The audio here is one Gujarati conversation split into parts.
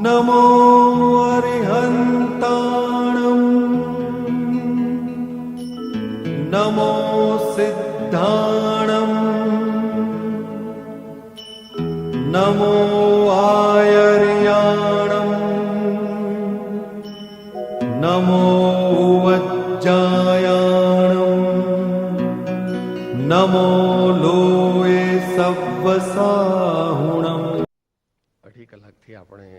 नमो अरिहन्ताणं नमो सिद्धाणं नमो आयर्याणं नमो वज्जायाणं नमो लोये सव्वसाहुणम्। અઢી કલાકથી આપણે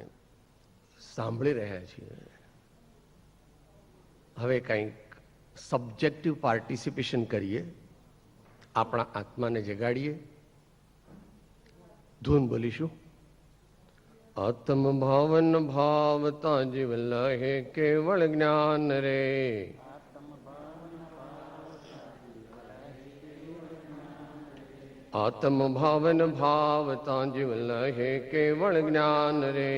સાંભળી રહ્યા છીએ. હવે કંઈક સબ્જેક્ટિવ પાર્ટિસિપેશન કરીએ, આપણા આત્માને જગાડીએ. ધૂન બોલીશું. આત્મ ભાવન ભાવતા જીવ લહે કેવળ જ્ઞાન રે, આત્મ ભાવન ભાવતા જીવ લહે કેવળ જ્ઞાન રે,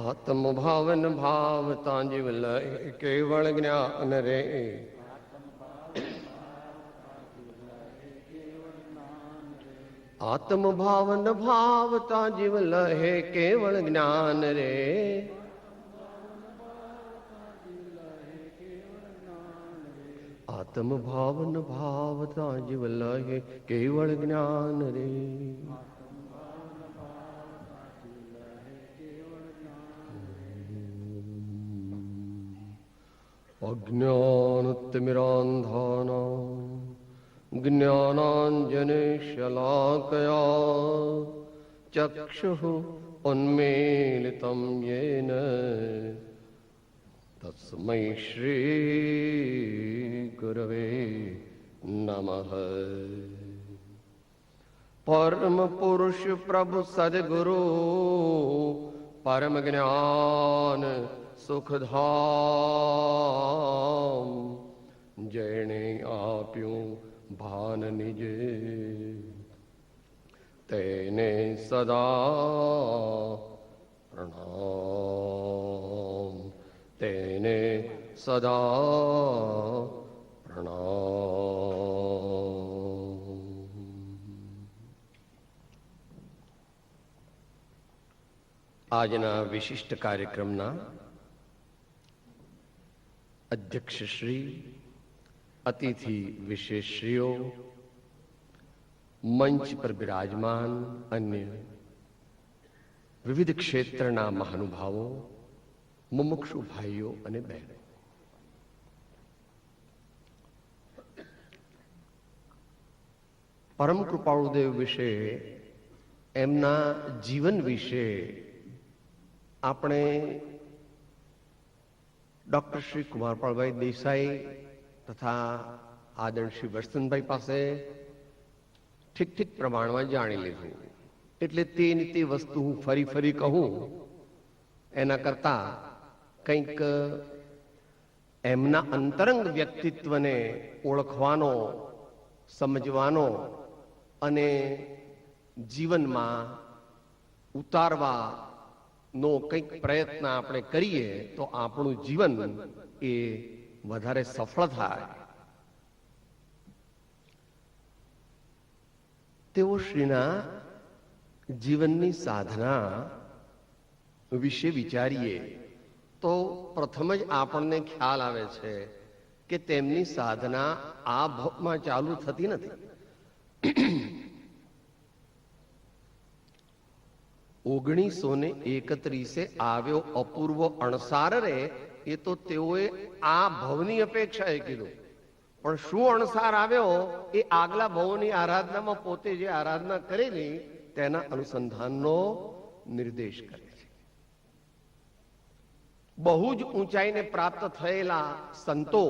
આત્મ ભાવન ભાવતા જીવ લહે કેવળ જ્ઞાન રે, આત્મ ભાવન ભાવતા જીવ લહે કેવળ જ્ઞાન રે, આત્મ ભાવન ભાવતા જીવ લહે કેવળ જ્ઞાન રે. અજ્ઞાનતિમિરાંધાનાં જ્ઞાનાંજનશલાકયા ચક્ષુઃ ઉન્મીલિतं યેન તસ્મૈ શ્રી ગુરવે નમઃ. પરમ પુરુષ પ્રભુ સદગુરુ પરમ જ્ઞાન સુખધામ, જેણે આપ્યું ભાન નિજે તેને સદા પ્રણામ, તેને સદા પ્રણામ. આજના વિશિષ્ટ કાર્યક્રમના અધ્યક્ષ શ્રી, અતિથિ વિશેષશ્રીઓ, મંચ પર બિરાજમાન અન્ય વિવિધ ક્ષેત્રના મહાનુભાવો, મુમુક્ષુ ભાઈઓ અને બહેનો, પરમ કૃપાળુદેવ વિશે, એમના જીવન વિશે આપણે ડોક્ટર શ્રી કુમારપાળભાઈ દેસાઈ તથા આદરણીય શ્રી વસંતભાઈ પાસે ઠીક પ્રમાણમાં જાણી લીધું. એટલે તે વસ્તુ હું ફરી કહું એના કરતા કંઈક એમના અંતરંગ વ્યક્તિત્વને ઓળખવાનો, સમજવાનો અને જીવનમાં ઉતારવાનો કંઈક પ્રયત્ન આપણે કરીએ તો આપણું જીવન એ વધારે સફળ થાય. તેઓ શ્રીના જીવનની સાધના વિશે વિચારીએ તો પ્રથમ જ આપણને ખ્યાલ આવે છે કે તેમની સાધના આ ભાવમાં ચાલુ થતી નથી. 1931 આવ્યો અપૂર્વ અણસાર રે, એ તો તેઓએ આ ભવની અપેક્ષાએ કીધું. પણ શું અણસાર આવ્યો એ આગલા ભવની આરાધનામાં પોતે જે આરાધના કરેલી તેના અનુસંધાનનો નિર્દેશ કરે છે. બહુ જ ઊંચાઈને પ્રાપ્ત થયેલા સંતો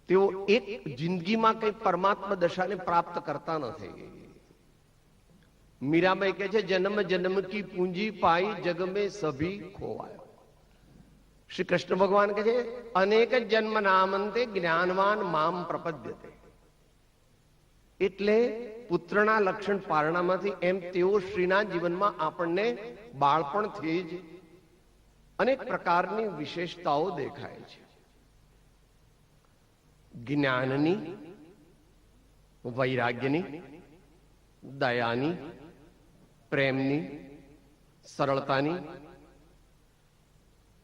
તેઓ એક જિંદગીમાં કઈ પરમાત્મા દશાને પ્રાપ્ત કરતા નથી. મીરાબાઈ કહે છે, જન્મ જન્મ કી પૂંજી પાઈ જગ મેં સભી ખોવાયો. શ્રી કૃષ્ણ ભગવાન કહે છે, અનેક જન્મ નામંતે જ્ઞાનવાન મામ પ્રપદ્યતે. એટલે પુત્રના લક્ષણ પારણામાંથી એમ તેઓ શ્રીના જીવનમાં આપણને બાળપણથી જ અનેક પ્રકારની વિશેષતાઓ દેખાય છે. જ્ઞાનની, વૈરાગ્યની, દયાની, પ્રેમની, સરળતાની,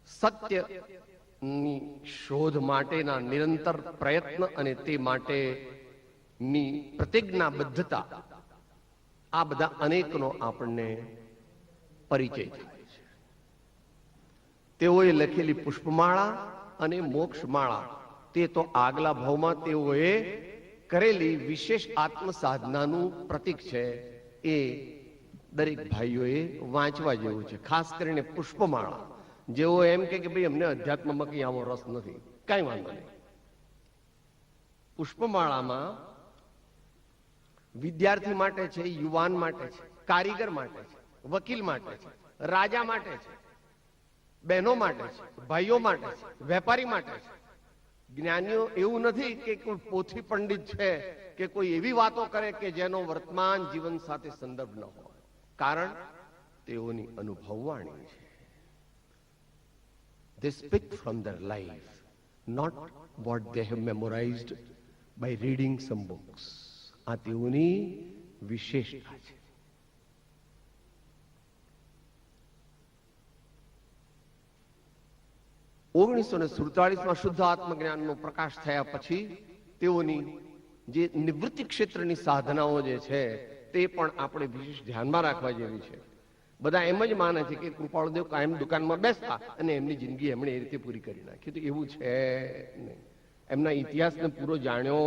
સત્યની શોધ માટેના નિરંતર પ્રયત્ન અને તે માટેની પ્રતિજ્ઞાબદ્ધતા, આ બધા અનેકનો આપણને પરિચય થાય છે. તેઓએ લખેલી પુષ્પમાળા અને મોક્ષમાળા તે તો આગલા ભાવમાં તેઓએ કરેલી વિશેષ આત્મ સાધનાનું પ્રતીક છે. એ દરેક ભાઈઓએ વાંચવા જેવું છે. ખાસ કરીને પુષ્પમાળા. જેઓ એમ કે ભાઈ અમને અધ્યાત્મમાં કઈ આવો રસ નથી, કઈ વાંધો નહીં. પુષ્પમાળામાં વિદ્યાર્થી માટે છે, યુવાન માટે છે, કારીગર માટે છે, વકીલ માટે છે, રાજા માટે છે, બહેનો માટે છે, ભાઈઓ માટે છે, વેપારી માટે છે. જ્ઞાનીઓ એવું નથી કે કોઈ પોથી પંડિત છે કે કોઈ એવી વાતો કરે કે જેનો વર્તમાન જીવન સાથે સંદર્ભ ન હોય. કારણ તેઓની અનુભવવાણી છે. They speak from their life, not what they have memorized by reading some books. આ તેઓની વિશેષતા છે. ઓગણીસો ને 47 શુદ્ધ આત્મજ્ઞાનનો પ્રકાશ થયા પછી તેઓની જે નિવૃત્તિ ક્ષેત્રની સાધનાઓ જે છે તે પણ આપણે વિશેષ ધ્યાનમાં રાખવા જેવી છે. બધા એમ જ માને છે કે કૃપાળુદેવ કાયમ દુકાનમાં બેસતા અને એમની જિંદગી એમણે એ રીતે પૂરી કરી નાખી. તો એવું છે નહીં. એમના ઇતિહાસને પૂરો જાણ્યો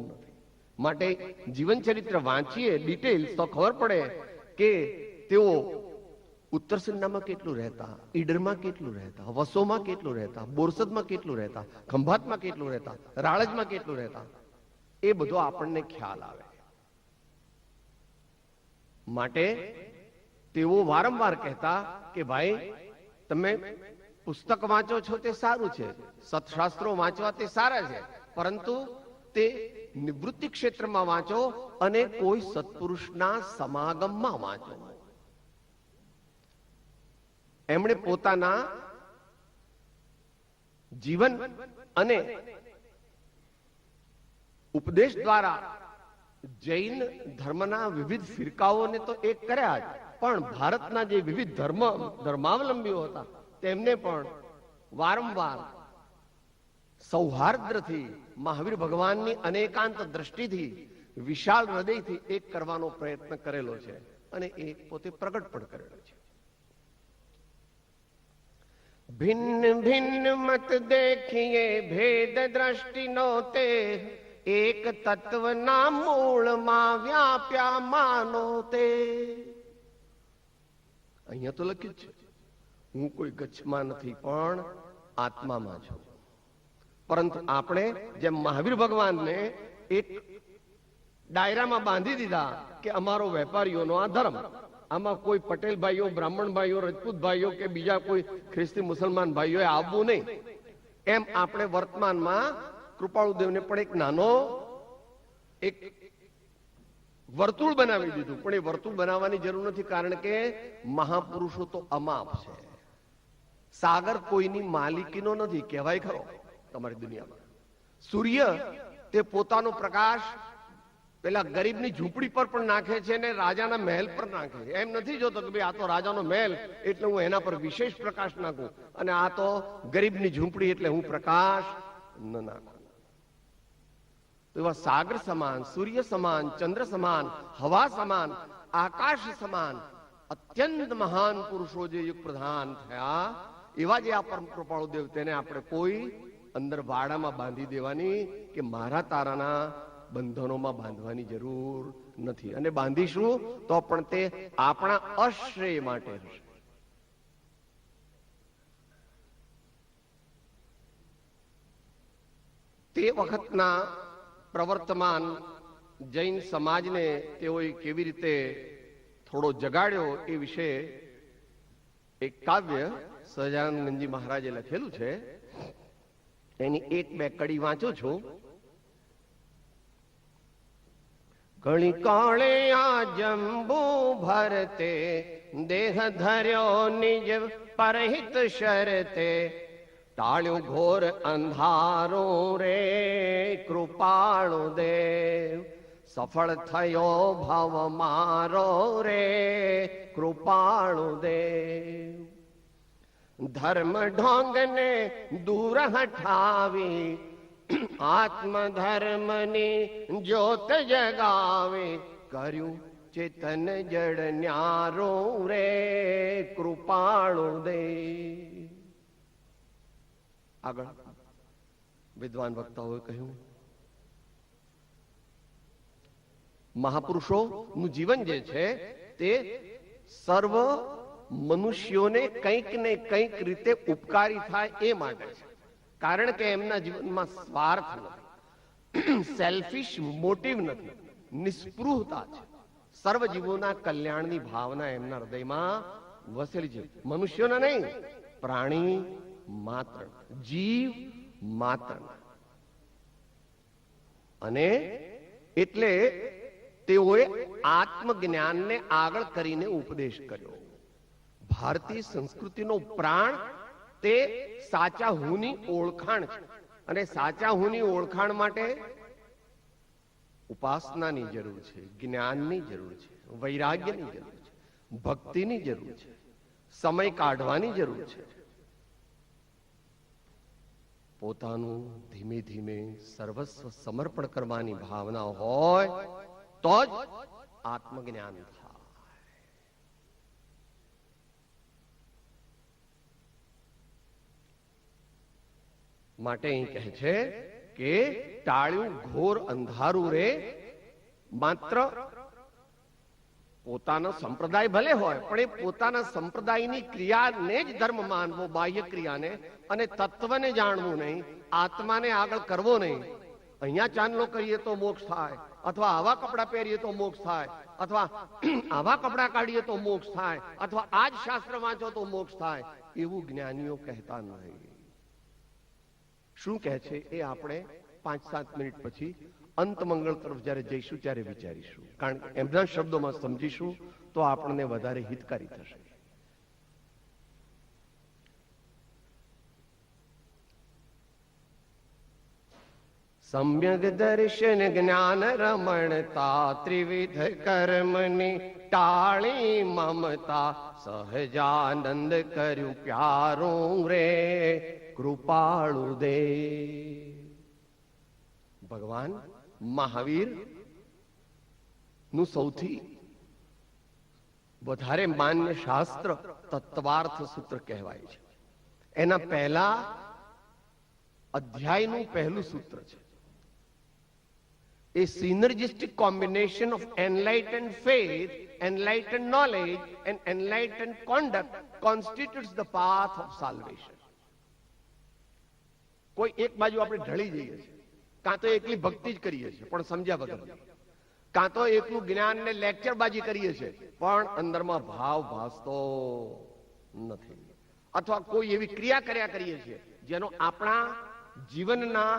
નથી. માટે જીવન ચરિત્ર વાંચીએ ડિટેલ્સ તો ખબર પડે કે તેઓ ઉત્તરસન્નામાં કેટલું રહેતા, ઈડરમાં કેટલું રહેતા, વસોમાં કેટલું રહેતા, બોરસદમાં કેટલું રહેતા, ખંભાતમાં કેટલું રહેતા, રાળજમાં કેટલું રહેતા, એ બધો આપણને ખ્યાલ આવે. માટે તેઓ વારંવાર કહેતા કે ભાઈ તમે પુસ્તક વાંચો છો તે સારું છે, સત્શાસ્ત્રો વાંચવા તે સારા છે, પરંતુ તે નિવૃત્તિ ક્ષેત્રમાં વાંચો અને કોઈ સત્પુરુષના સમાગમમાં વાંચો. એમણે પોતાના જીવન અને ઉપદેશ દ્વારા જૈન ધર્મના વિવિધ ફિરકાઓને તો એક કર્યા જ, પણ ભારતના જે વિવિધ ધર્માવલંબીઓ હતા તેમને પણ વારંવાર સૌહાર્દથી, મહાવીર ભગવાનની અનેકાંત દ્રષ્ટિથી, વિશાળ હૃદયથી એક કરવાનો પ્રયત્ન કરેલો છે અને એ પોતે પ્રગટ પણ કરેલો છે. ભિન્ન ભિન્ન મત દેખીએ ભેદ દ્રષ્ટિ નો તે, એક તત્વના મૂળમાં વ્યાપ્યા માનો તે. અહીંયા તો લખ્યું છે હું કોઈ ગચ્છમાં નથી પણ આત્મામાં છું. પરંતુ આપણે જેમ મહાવીર ભગવાનને એક ડાયરામાં બાંધી દીધા કે અમારો વેપારીઓનો આ ધર્મ, આમાં કોઈ પટેલ ભાઈઓ, બ્રાહ્મણ ભાઈઓ, રજપૂત ભાઈઓ કે બીજા કોઈ ખ્રિસ્તી મુસલમાન ભાઈઓએ આવવું નહીં, એમ આપણે વર્તમાનમાં કૃપાળુદેવને પણ એક નાનો એક વર્તુળ બનાવી દીધું. પણ એ વર્તુળ બનાવવાની જરૂર નથી, કારણ કે મહાપુરુષો તો અમાપ છે. સાગર કોઈની માલિકીનો નથી, કહેવાય ખરો તમારી દુનિયામાં. સૂર્ય તે પોતાનો પ્રકાશ પેલા ગરીબની ઝૂંપડી પર પણ નાખે છે ને રાજાના મહેલ પર નાખે છે. એમ નથી જોતો કે ભાઈ આ તો રાજાનો મહેલ એટલે હું એના પર વિશેષ પ્રકાશ નાખું અને આ તો ગરીબની ઝૂંપડી એટલે હું પ્રકાશ ન નાખું. તો એવા સાગર સમાન, સૂર્ય સમાન, ચંદ્ર સમાન, હવા સમાન, આકાશ સમાન અત્યંત મહાન પુરુષો જે યુગ પ્રધાન થયા, એવા જે આ પરમ કૃપાળુદેવ, તેને આપણે કોઈ અંદર વાડામાં બાંધી દેવાની કે મારા તારાના બંધનોમાં બાંધવાની જરૂર નથી. અને બાંધીશું તો પણ તે આપણા આશ્રય માટે હશે. તે વખતના પ્રવર્તમાન જૈન સમાજને તેઓએ કેવી રીતે થોડો જગાડ્યો એ વિશે એક કાવ્ય સહજાનંદજી મહારાજે લખેલું છે. એની એક બે કડી વાંચું છું. કણી કાળે આ જંબુ ભરતે, દેહ ધર્યો નિજ પરહિત શરતે, ટાળ્યું ઘોર અંધારું રે કૃપાળુ દેવ, સફળ થયો ભવ મારો રે કૃપાળુ દેવ. ધર્મ ઢોંગને દૂર હઠાવી આત્મધર્મની જ્યોત જગાવે કર્યું ચેતન જડ ન્યારો રે કૃપાળુ દેવ. આગળ વિદ્વાન વક્તાઓએ કહ્યું, મહાપુરુષોનું જીવન જે છે તે સર્વ મનુષ્યોને કંઈક ને કંઈક રીતે ઉપકારી થાય એ માટે છે. કારણ કે એમના જીવનમાં સ્વાર્થ નથી, સેલ્ફિશ મોટિવ નથી, નિસ્પૃહતા છે. સર્વ જીવોના કલ્યાણની ભાવના એમના હૃદયમાં વસેલી છે. મનુષ્યોના નહીં, પ્રાણી માત્ર, જીવ માત્ર. અને એટલે તેઓએ આત્મજ્ઞાનને આગળ કરીને ઉપદેશ કર્યો. ભારતીય સંસ્કૃતિનો પ્રાણ તે સાચા હુંની ઓળખાણ છે. અને સાચા હુંની ઓળખાણ માટે ઉપાસનાની જરૂર છે, જ્ઞાનની જરૂર છે, વૈરાગ્યની જરૂર છે, ભક્તિની જરૂર છે, સમય કાઢવાની જરૂર છે. પોતાનું ધીમે ધીમે સર્વસ્વ સમર્પણ કરવાની ભાવના હોય તો જ આત્મજ્ઞાન થાય. માટે અહીં કહે છે કે ટાળ્યું ઘોર અંધારું રે. માત્ર પોતાનો સંપ્રદાય ભલે હોય પણ એ પોતાના સંપ્રદાયની ક્રિયાને જ ધર્મ માનવો, બાહ્ય ક્રિયાને, અને તત્વને જાણવું નહીં, આત્માને આગળ કરવો નહીં. અહીંયા ચાંદલો કરીએ તો મોક્ષ થાય, અથવા આવા કપડા પહેરીએ તો મોક્ષ થાય, અથવા આવા કપડા કાઢીએ તો મોક્ષ થાય, અથવા આ જ શાસ્ત્ર વાંચો તો મોક્ષ થાય, એવું જ્ઞાનીઓ કહેતા નહીં. શું કહે છે એ આપણે 5-7 મિનિટ પછી અંત મંગળ તરફ જયારે જઈશું ત્યારે વિચારીશું. કારણ કે એમના શબ્દોમાં સમજીશું તો આપણને વધારે હિતકારી થશે. સમ્યક દર્શન જ્ઞાન રમણતા ત્રિવિધ કર્મની ટાળી મમતા સહજાનંદ કર્યું પ્યારું રે કૃપાળુ દેવ. ભગવાન મહાવીર નું સૌથી વધારે માન્ય શાસ્ત્ર તત્વાર્થ સૂત્ર કહેવાય છે. એના પહેલા અધ્યાયનું પહેલું સૂત્ર છે. A synergistic combination of enlightened faith, enlightened knowledge and enlightened conduct constitutes the path of salvation. કોઈ એક બાજુ આપણે ઢળી જઈએ છીએ, કાં તો એકલી ભક્તિ જ કરીએ છીએ પણ સમજ્યા વગર, કાં તો એકલું જ્ઞાન ને લેક્ચરબાજી કરીએ છીએ પણ અંદરમાં ભાવ ભાસતો નથી, અથવા કોઈ એવી ક્રિયા કર્યા કરીએ છીએ જેનો આપણા જીવનના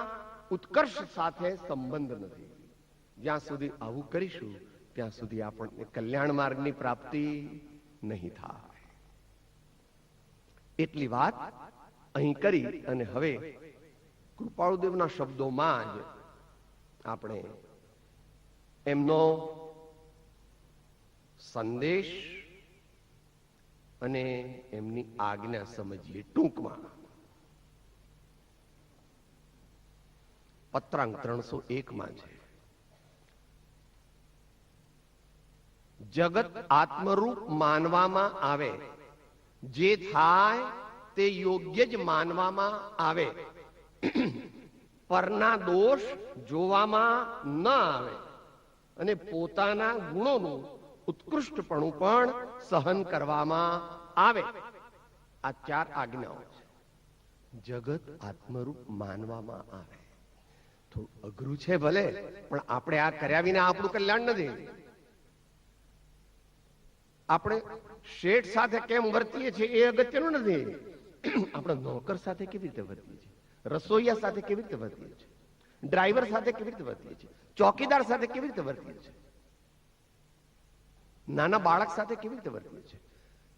ઉત્કર્ષ સાથે સંબંધ નથી. જ્યાં સુધી આવું કરીશું ત્યાં સુધી આપણને કલ્યાણ માર્ગની પ્રાપ્તિ નહીં થાય. એટલી વાત અહીં કરી અને હવે કૃપાળુદેવના શબ્દોમાં જ આપણે એમનો સંદેશ અને એમની આજ્ઞા સમજીએ ટૂંકમાં. પત્રાંક 301 છે. જગત આત્મરૂપ માનવામાં આવે, જે થાય તે યોગ્ય જ માનવામાં આવે, પરના દોષ જોવામાં ન આવે અને પોતાના ગુણોનું ઉત્કૃષ્ટપણું પણ સહન કરવામાં આવે. આ 4 આજ્ઞાઓ છે. જગત આત્મરૂપ માનવામાં આવે. થોડું અઘરું છે ભલે, પણ આપણે આ કર્યા વિના આપણું કલ્યાણ નથી. આપણે શેઠ સાથે કેમ વર્તીએ છીએ એ અગત્યનું નથી. આપણે નોકર સાથે કેવી રીતે વર્તીએ છીએ, રસોઈયા સાથે કેવી રીતે વર્તીએ છીએ, ડ્રાઈવર સાથે કેવી રીતે વર્તીએ છીએ, ચોકીદાર સાથે કેવી રીતે વર્તીએ છીએ, નાના બાળક સાથે કેવી રીતે વર્તીએ છીએ,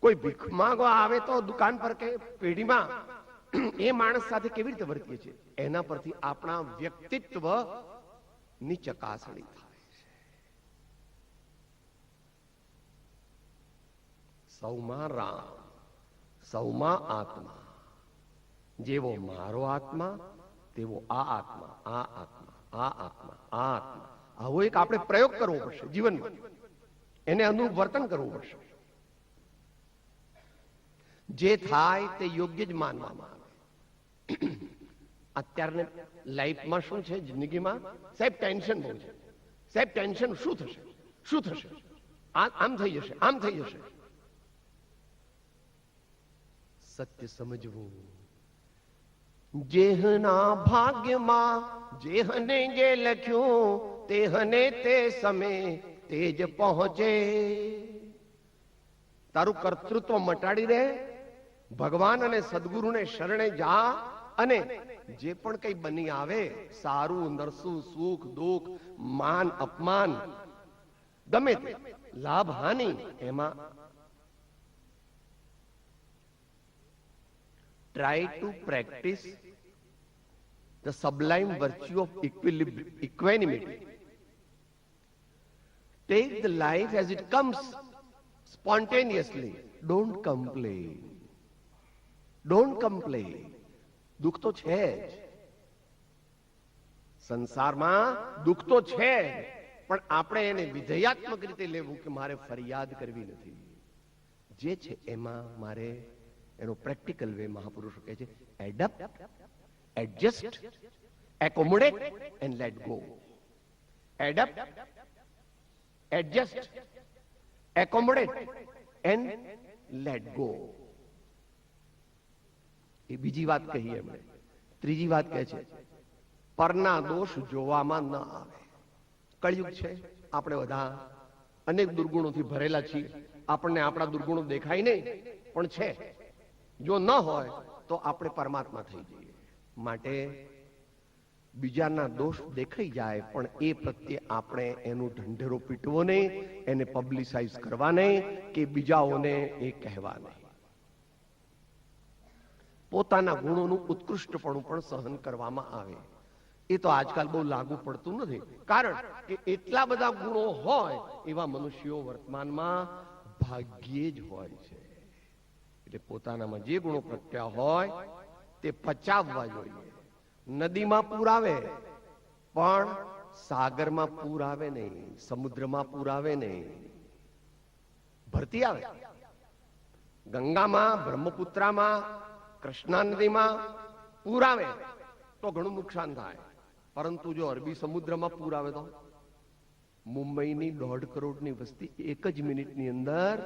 કોઈ ભીખ માંગવા આવે તો દુકાન પર કે પેઢીમાં એ માણસ સાથે કેવી રીતે વર્તીએ છીએ, એના પરથી આપણા વ્યક્તિત્વ ની ચકાસણી થાય છે. સૌમાં રામ, સૌમાં આત્મા. જેવો મારો આત્મા તેવો આ આત્મા, આ આત્મા, આ આત્મા, આ આત્મા. આવો એક આપણે પ્રયોગ કરવો પડશે જીવનમાં, એને અનુરૂપ વર્તન કરવું પડશે. જે થાય તે યોગ્ય જ માનવામાં આવે. અત્યારને લાઈફમાં શું છે, જિંદગીમાં સાહેબ ટેન્શન બહુ છે. સાહેબ ટેન્શન શું થશે, શું થશે, આમ થઈ જશે, આમ થઈ જશે. સત્ય સમજવું, જેહના ભાગ્યમાં જેહને જે લખ્યું તેહને તે સમય તે જ પહોંચે. તારું કર્તૃત્વ મટાડી દે, ભગવાન અને સદગુરુને શરણે જા, અને જે પણ કઈ બની આવે, સારું નરસું, સુખ દુઃખ, માન અપમાન, ગમે તે લાભ હાનિ, એમાં try to practice the sublime virtue of equanimity. Take the life as it comes spontaneously. Don't complain. Don't complain. દુઃખ તો છે જ, સંસારમાં દુઃખ તો છે, પણ આપણે એને વિધેયાત્મક રીતે લેવું કે મારે ફરિયાદ કરવી નથી. જે છે એમાં મારે એનો પ્રેક્ટિકલ વે મહાપુરુષો કહે છે, adapt, adjust, accommodate and let go. Adapt, adjust, accommodate and let go. એ બીજી વાત કહી એમણે. ત્રીજી વાત કહે છે, પરના દોષ જોવામાં ન આવે. કળિયુગ છે, આપણે બધા અનેક દુર્ગુણોથી ભરેલા છીએ. આપણને આપણા દુર્ગુણો દેખાય નહીં, પણ છે. જો ન હોય તો આપણે પરમાત્મા થઈ જઈએ. માટે બીજાના દોષ દેખાઈ જાય, પણ એ પ્રત્યે આપણે એનું ઢંઢેરો પીટવો નહીં, એને પબ્લિસાઇઝ કરવા નહીં, કે બીજાઓને એ કહેવા નહીં. પોતાના ગુણોનું ઉત્કૃષ્ટપણું પણ સહન કરવામાં આવે. એ તો આજકાલ બહુ લાગુ પડતું નથી, કારણ કે એટલા બધા ગુણો હોય એવા મનુષ્યો વર્તમાનમાં ભાગ્યે જ હોય છે. એટલે પોતાનામાં જે ગુણો પ્રત્યા હોય તે પચાવવા જોઈએ. નદીમાં પૂર આવે પણ સાગરમાં પૂર આવે નહીં, સમુદ્રમાં પૂર આવે નહીં. ભરતી આવે, ગંગામાં, બ્રહ્મપુત્રામાં, કૃષ્ણા નદીમાં પૂર આવે તો ઘણું નુકસાન થાય. પરંતુ જો અરબી સમુદ્રમાં પૂર આવે તો મુંબઈની 1.5 કરોડની વસ્તી એક જ મિનિટની અંદર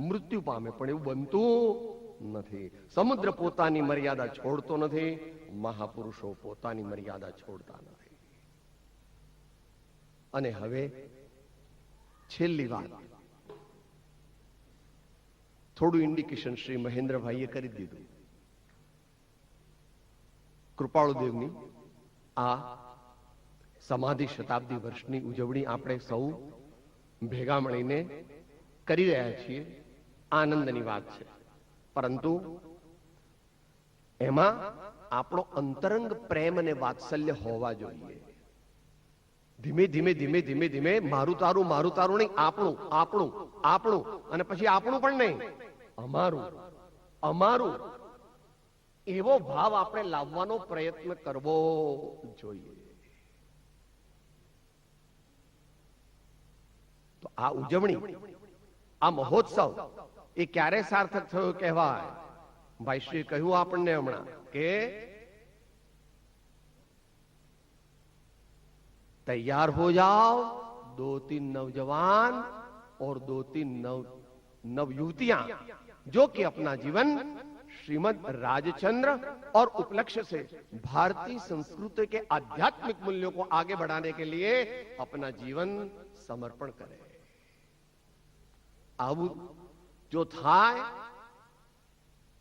મૃત્યુ પામે. પણ એવું બનતું નથી. સમુદ્ર પોતાની મર્યાદા છોડતો નથી, મહાપુરુષો પોતાની મર્યાદા છોડતા નથી. અને હવે છેલ્લી વાત, થોડું ઇન્ડિકેશન શ્રી મહેન્દ્રભાઈએ કરી દીધું. કૃપાળુદેવની આ સમાધિ શતાબ્દી વર્ષની ઉજવણી આપણે સૌ ભેગા મળીને કરી રહ્યા છીએ. આનંદની વાત છે, પરંતુ એમાં આપણો અંતરંગ પ્રેમ અને વાત્સલ્ય હોવા જોઈએ. ધીમે ધીમે ધીમે ધીમે ધીમે મારું તારું, મારું તારું નહીં, આપણું આપણું આપણું, અને પછી આપણું પણ નહીં, અમારું અમારું, એવો ભાવ આપણે લાવવાનો પ્રયત્ન કરવો જોઈએ. તો આ ઉજવણી, આ મહોત્સવ એ ક્યારે સાર્થક થયો કહેવાય? ભાઈશ્રીએ કહ્યું આપણને હમણાં કે तैयार हो जाओ, 2-3 नौजवान और 2-3 नव युवतियां जो कि अपना जीवन श्रीमद राजचंद्र और उपलक्ष्य से भारतीय संस्कृति के आध्यात्मिक मूल्यों को आगे बढ़ाने के लिए अपना जीवन समर्पण करें. આવું જો થાય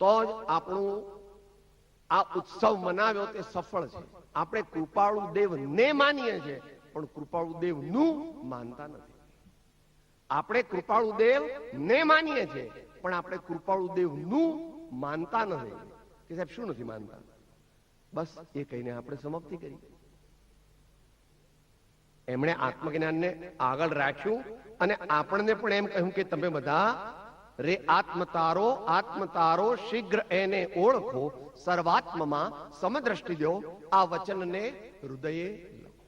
તો જ આપણું આ ઉત્સવ મનાવ્યો તે સફળ છે. આપણે કૃપાળુ દેવને માનીએ છીએ, પણ કૃપાળુ દેવનું માનતા નથી. આપણે કૃપાળુ દેવને માનીએ છીએ, પણ આપણે કૃપાળુ દેવનું માનતા નથી. કે સાહેબ શું નથી માનતા? બસ એ કહીને આપણે સમાપ્તિ કરી. એમણે આત્મજ્ઞાનને આગળ રાખ્યું અને આપણને પણ એમ કહ્યું કે તમે બધા રે આત્મતારો શીઘ્ર એને ઓળખો, સર્વાત્મમાં સમદ્રષ્ટિ દો, આ વચનને હૃદયે લખો.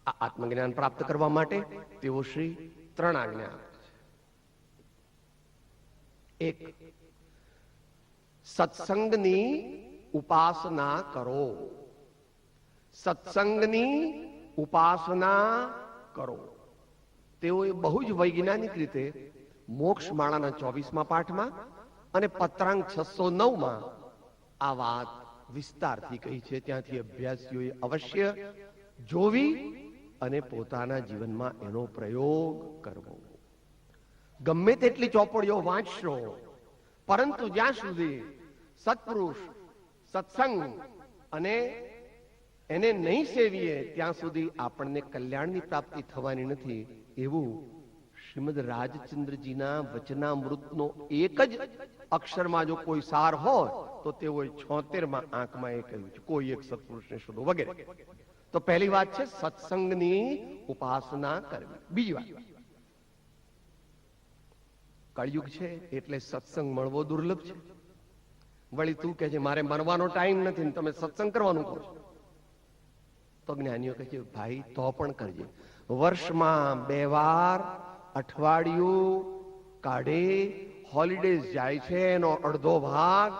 આ આત્મજ્ઞાન પ્રાપ્ત કરવા માટે તેઓ શ્રી 3 આજ્ઞા આપે છે. એક, સત્સંગની ઉપાસના કરો. સત્સંગની ઉપાસના કરો. તેઓએ બહુ જ વૈજ્ઞાનિક રીતે મોક્ષ માળાના 24મા પાઠમાં અને પત્રાંક 609માં આ વાત વિસ્તારથી કહી છે. ત્યાંથી અભ્યાસીઓએ અવશ્ય જોવી અને પોતાના જીવનમાં એનો પ્રયોગ કરવો. ગમે તેટલી ચોપડીઓ વાંચશો, પરંતુ જ્યાં સુધી સત્પુરુષ, સત્સંગ અને એને નહીં સેવીએ ત્યાં સુધી આપણને કલ્યાણની પ્રાપ્તિ થવાની નથી. એવું શ્રીમદ રાજચંદ્રજીના વચનામૃતનો એક જ અક્ષરમાં જો કોઈ સાર હોય તો તેઓએ 76માં આંકમાં એ કહ્યું છે, કોઈ એક સત્પુરુષને શોધો વગેરે. તો પહેલી વાત છે સત્સંગની ઉપાસના કરવી. બીજી વાત, કળિયુગ છે એટલે સત્સંગ મળવો દુર્લભ છે. વળી તું કહે છે મારે મરવાનો ટાઈમ નથી ને તમે સત્સંગ કરવાનું કહો છો. તો જ્ઞાનીઓ કહે છે ભાઈ તો પણ કરજે. વર્ષમાં 2 વાર અઠવાડિયું કાઢે હોલિડેઝ જાય છે, એનો અડધો ભાગ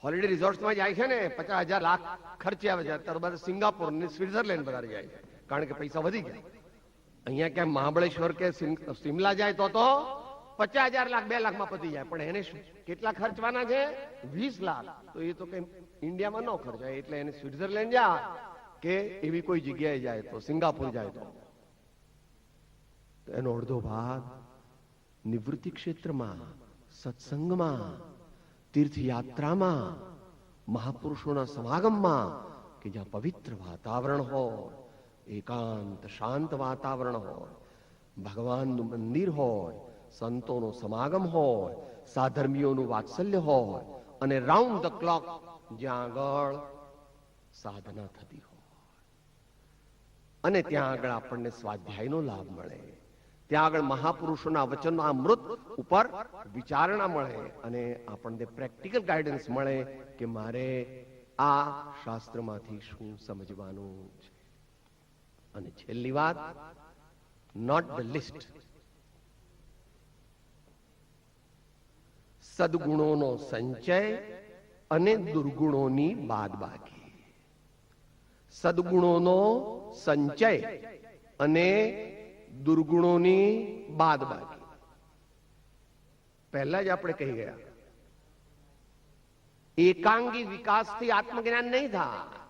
હોલિડે રિઝોર્ટ્સમાં જાય છે ને, 50,000 લાખ ખર્ચે આવે છે. ત્યારબાદ સિંગાપુર ને સ્વિટ્ઝરલેન્ડ બધા જાય છે, કારણ કે પૈસા વધી ગયા. અહીંયા ક્યાં મહાબળેશ્વર કે સિમલા જાય તો 50,000 લાખ 2 લાખમાં પતી જાય. પણ એને શું કેટલા ખર્ચવાના છે? 20 લાખ. તો એ તો કઈ ઇન્ડિયામાં ન ખર્ચાય, એટલે એને સ્વિટ્ઝરલેન્ડ જાય કે એવી કોઈ જગ્યાએ જાય તો, સિંગાપુર જાય તો એનો અડધો ભાગ નિવૃત્તિ ક્ષેત્રમાં, સત્સંગમાં, તીર્થયાત્રામાં, મહાપુરુષોના સમાગમમાં, કે જ્યાં પવિત્ર વાતાવરણ હોય, એકાંત શાંત વાતાવરણ હોય, ભગવાનનું મંદિર હોય, સંતોનો સમાગમ હોય, સાધર્મીઓનું વાત્સલ્ય હોય, અને રાઉન્ડ ધ ક્લોક જ્યાં આગળ સાધના થતી હોય, અને ત્યાં આગળ આપણને સ્વાધ્યાયનો લાભ મળે, ત્યાં આગળ મહાપુરુષોના વચનના અમૃત ઉપર વિચારણા મળે, અને આપણને પ્રેક્ટિકલ ગાઈડન્સ મળે કે મારે આ શાસ્ત્રમાંથી શું સમજવાનું છે. અને છેલ્લી વાત, નોટ ધ લિસ્ટ. સદગુણોનો સંચય અને દુર્ગુણોની બાદબાકી. સદગુણોનો સંચય અને દુર્ગુણોની બાદબાકી. પહેલા જ આપણે કહી ગયા, એકાંગી વિકાસથી આત્મજ્ઞાન નહીં થાય.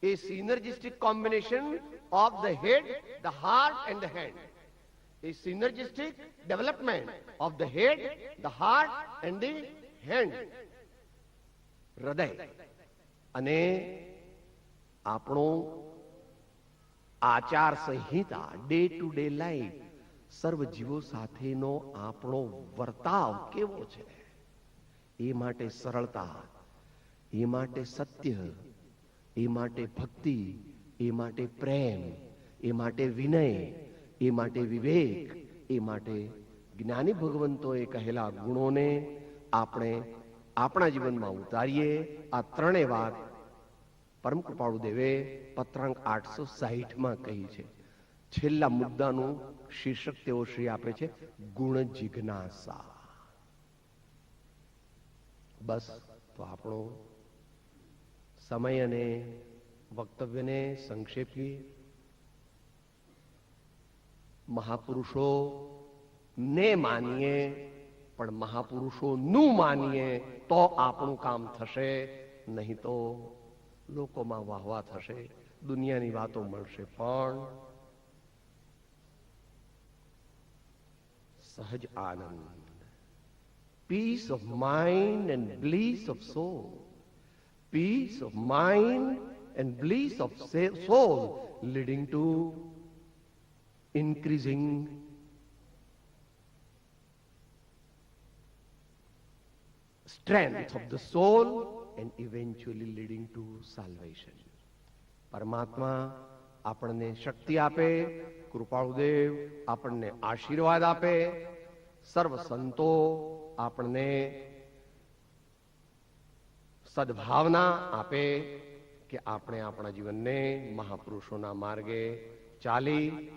એ synergistic combination of the head, the heart and the hand. A synergistic development of the head, the heart and the hand. હૃદય અને આપણો આચાર સંહિતા, ડે ટુ ડે લાઈફ, સર્વ જીવો સાથેનો આપણો વર્તાવ કેવો છે, એ માટે સરળતા, એ માટે સત્ય, એ માટે ભક્તિ, એ માટે પ્રેમ, એ માટે વિનય, એ માટે વિવેક, એ માટે જ્ઞાની ભગવંતોએ કહેલા ગુણોને આપણે આપણા જીવનમાં ઉતારીએ. આ ત્રણેય વાત પરમ કૃપાળુ દેવે પત્રાંક 860માં કહી છે. છેલ્લા મુદ્દાનું શીર્ષક તેઓ શ્રી આપે છે, ગુણ જિજ્ઞાસા. બસ, તો આપણો સમય અને વક્તવ્યને સંક્ષેપીએ. મહાપુરુષો ને માનીએ, પણ મહાપુરુષો નું માનીએ તો આપણું કામ થશે, નહીં તો લોકોમાં વાહવા થશે, દુનિયાની વાતો મળશે, પણ સહજ આનંદ, peace of mind and bliss of soul, peace of mind and bliss of soul leading to increasing strength of the soul and eventually leading to salvation. પરમાત્મા આપણને શક્તિ આપે, કૃપાળુદેવ આપણને આશીર્વાદ આપે, સર્વ સંતો આપણને સદભાવના આપે કે આપણે આપણા જીવનને મહાપુરુષોના માર્ગે ચાલી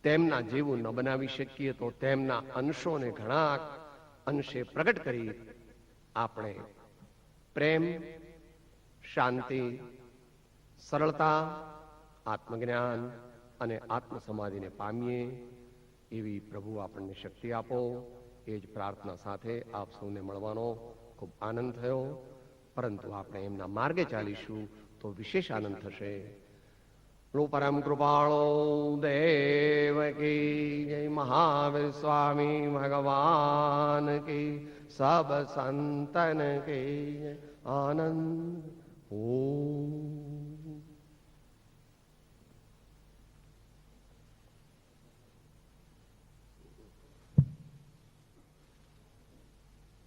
તેમના જેવું ન બનાવી શકીએ તો તેમના અંશોને ઘણા અંશે પ્રગટ કરી આપણે પ્રેમ, શાંતિ, સરળતા, આત્મજ્ઞાન અને આત્મસમાધિને પામીએ એવી પ્રભુ આપણને શક્તિ આપો. એ જ પ્રાર્થના સાથે આપ સૌને મળવાનો ખૂબ આનંદ થયો. પરંતુ આપણે એમના માર્ગે ચાલીશું તો વિશેષ આનંદ થશે. પરમ કૃપાળો દેવ કી જય, મહાવીર સ્વામી ભગવાન કી, સબ સંતન કી જય. આનંદ. ઓમ.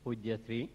પૂજ્ય શ્રી